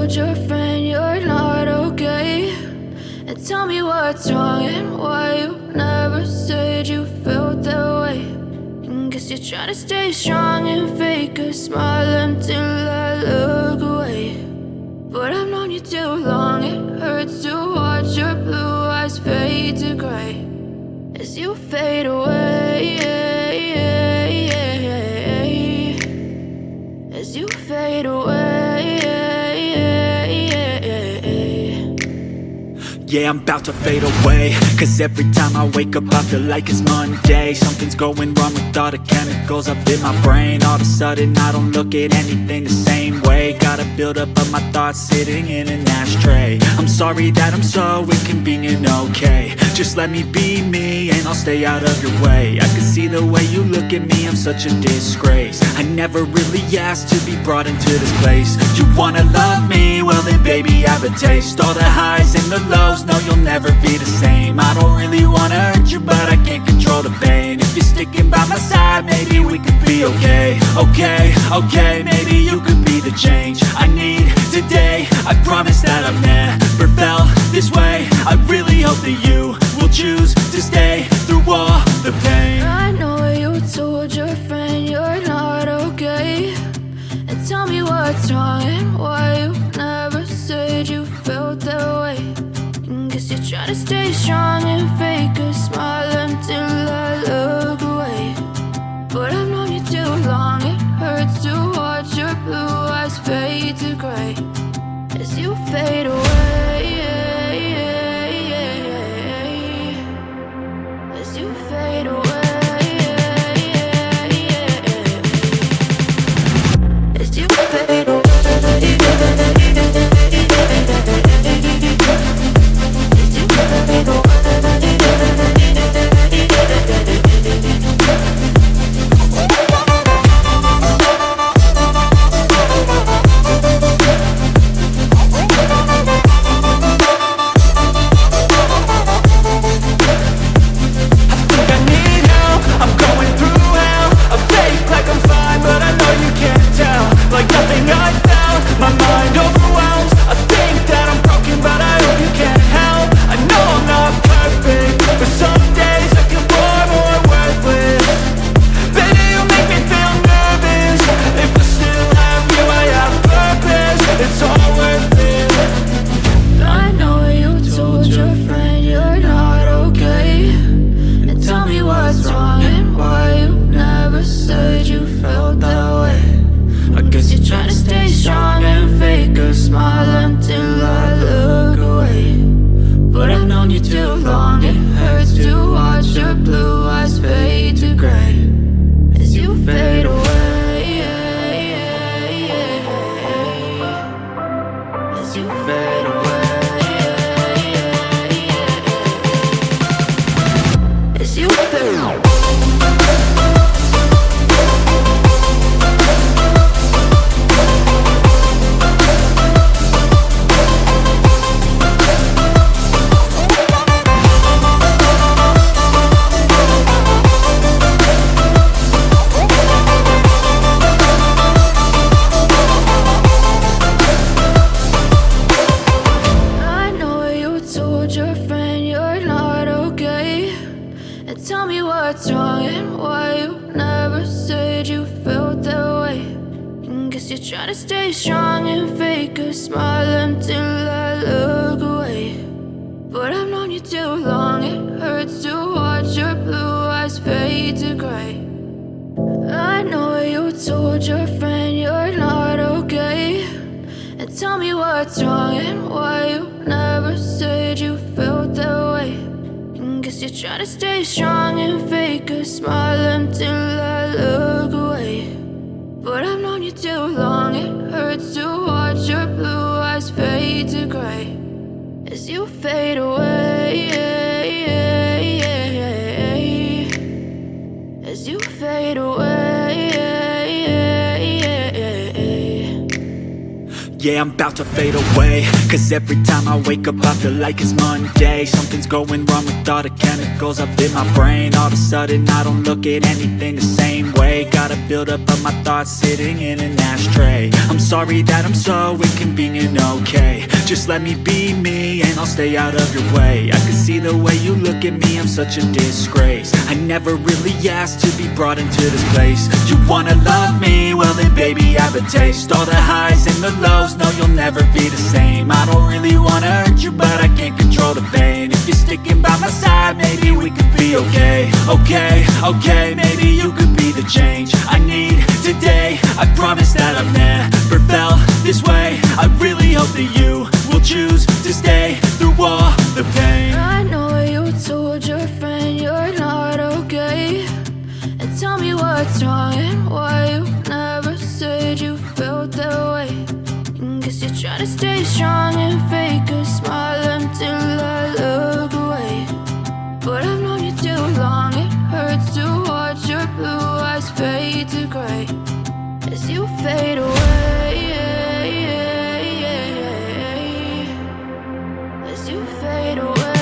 told your friend you're not okay, and tell me what's wrong and why you never said you felt that way. And guess you're trying to stay strong and fake a smile until I look away. But I've known you too long, it hurts to watch your blue eyes fade to gray as you fade away, as you fade away. Yeah, I'm about to fade away, cause every time I wake up I feel like it's Monday. Something's going wrong with all the chemicals up in my brain. All of a sudden I don't look at anything the same way. Got a build up of my thoughts sitting in an ashtray. I'm sorry that I'm so inconvenient, okay. Just let me be me and I'll stay out of your way. I can see the way you look at me, I'm such a disgrace. I never really asked to be brought into this place. You wanna love me? Well then baby, have a taste. All the highs and the lows, no, you'll never be the same. I don't really wanna hurt you, but I can't control the pain. If you're sticking by my side, maybe we could be okay. Okay, maybe you could be the change I need today. I promise that I've never felt this way. I really hope that you will choose to stay through all the pain. I know you told your friend you're not okay, and tell me what's wrong and why you never said you felt that way. Guess you're trying to stay strong and fake a smile until I look away. But I've known you too long, it hurts to watch your blue eyes fade to gray as you fade away, as you fade away, as you fade away. Try to stay strong and fake a smile until I look away. But I've known you too long, it hurts to watch your blue eyes fade to gray as you fade away, as you fade away. Yeah, I'm about to fade away, cause every time I wake up I feel like it's Monday. Something's going wrong with all the chemicals up in my brain. All of a sudden I don't look at anything the same way. Gotta build up of my thoughts sitting in an ashtray. I'm sorry that I'm so inconvenient, okay. Just let me be me and I'll stay out of your way. I can see the way you look at me, I'm such a disgrace. I never really asked to be brought into this place. You wanna love me? Well then baby I have a taste. All the highs and the lows, no you'll never be the same. I don't really wanna hurt you but I can't control the pain. If you're sticking by my side maybe we could be okay. Okay, maybe you could be the change I need today. I promise that I've never felt this way. I really hope that you will choose to stay through all the pain. I know you told your friend you're not okay, and tell me what's wrong and why you never said you felt that way. Guess you're trying to stay strong and fake a smile until I look away. But I've known you too long, it hurts to watch your blue eyes fade to gray as you fade away. As you fade away.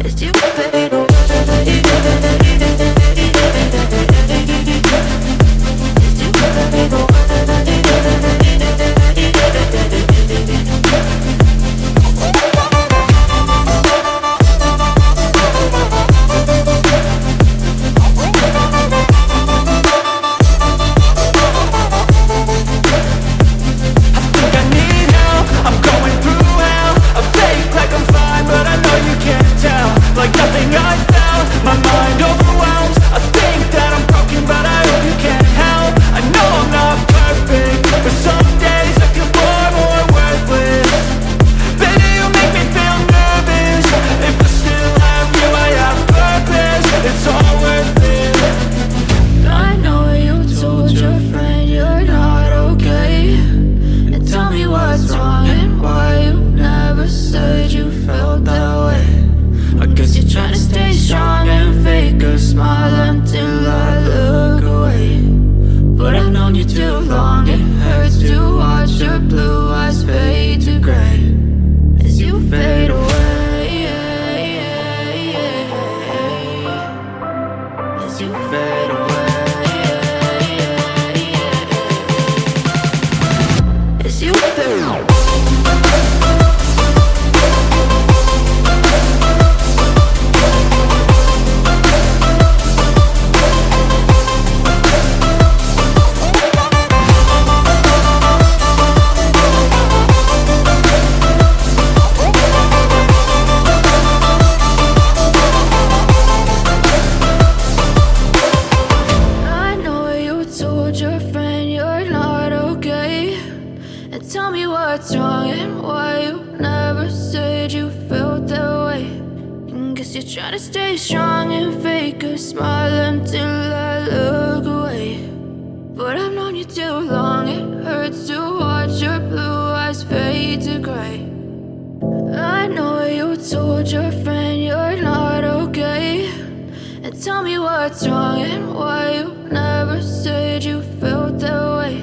As you fade away. Try to stay strong and fake a smile until I look away. But I've known you too long, it hurts to watch your blue eyes fade to gray. I know you told your friend you're not okay, and tell me what's wrong and why you never said you felt that way.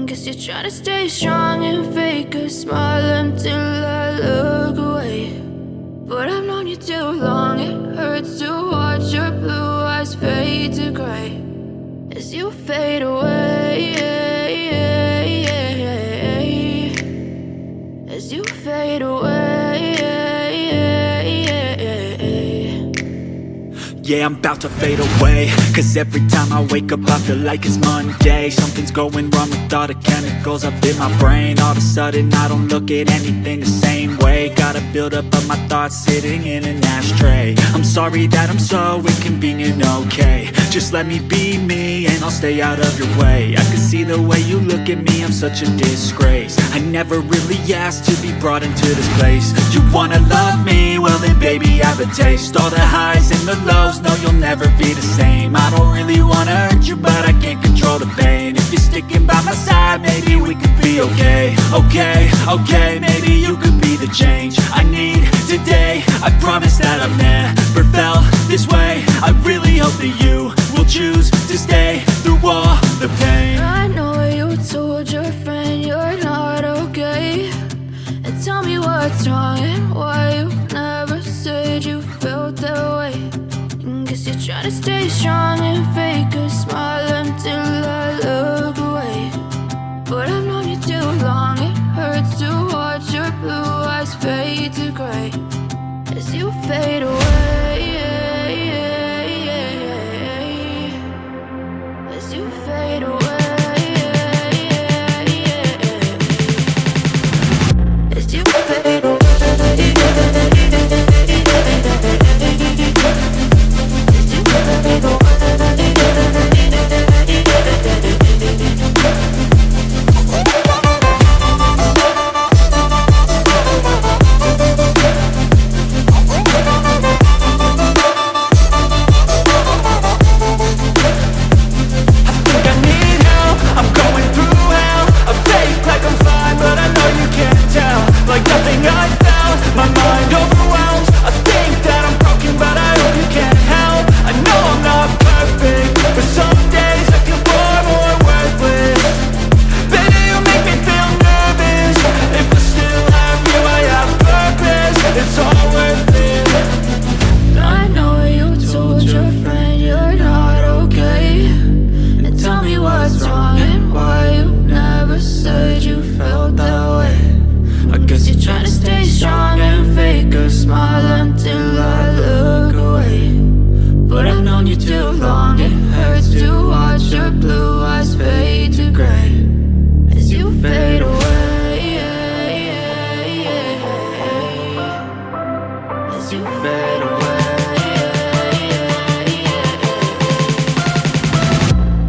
Guess you're trying to stay strong and fake a smile until I look away. But I've known you too long, it hurts to watch your blue eyes fade to gray as you fade away. As you fade away. Yeah, I'm about to fade away, cause every time I wake up I feel like it's Monday. Something's going wrong with all the chemicals up in my brain. All of a sudden I don't look at anything the same way. Gotta build up of my thoughts sitting in an ashtray. I'm sorry that I'm so inconvenient, okay. Just let me be me and I'll stay out of your way. I can see the way you look at me, I'm such a disgrace. I never really asked to be brought into this place. You wanna love me? Well then baby I have a taste. All the highs and the lows, no you'll never be the same. I don't really wanna hurt you but I can't control the pain. If you're sticking by my side maybe we could be okay. Okay, maybe you could be the change I need today. I promise that I've never felt this way. I really hope that you will choose to stay through all the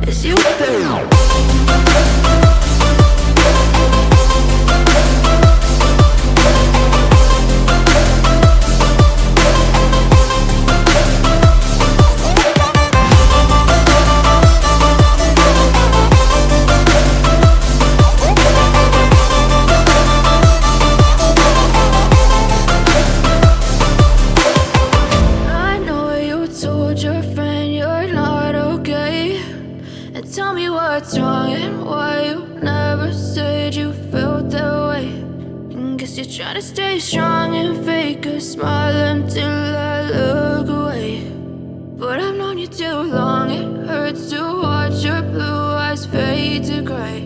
as you fade. Tell me what's wrong and why you never said you felt that way. And guess you're trying to stay strong and fake a smile until I look away. But I've known you too long, it hurts to watch your blue eyes fade to gray.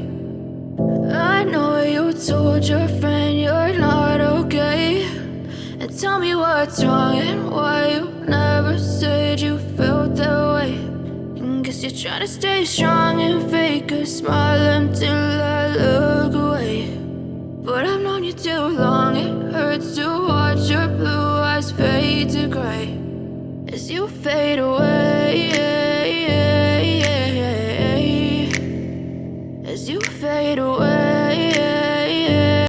I know you told your friend you're not okay. And tell me what's wrong and why you never said you felt that way. Guess you're trying to stay strong and fake a smile until I look away. But I've known you too long, it hurts to watch your blue eyes fade to gray as you fade away, as you fade away.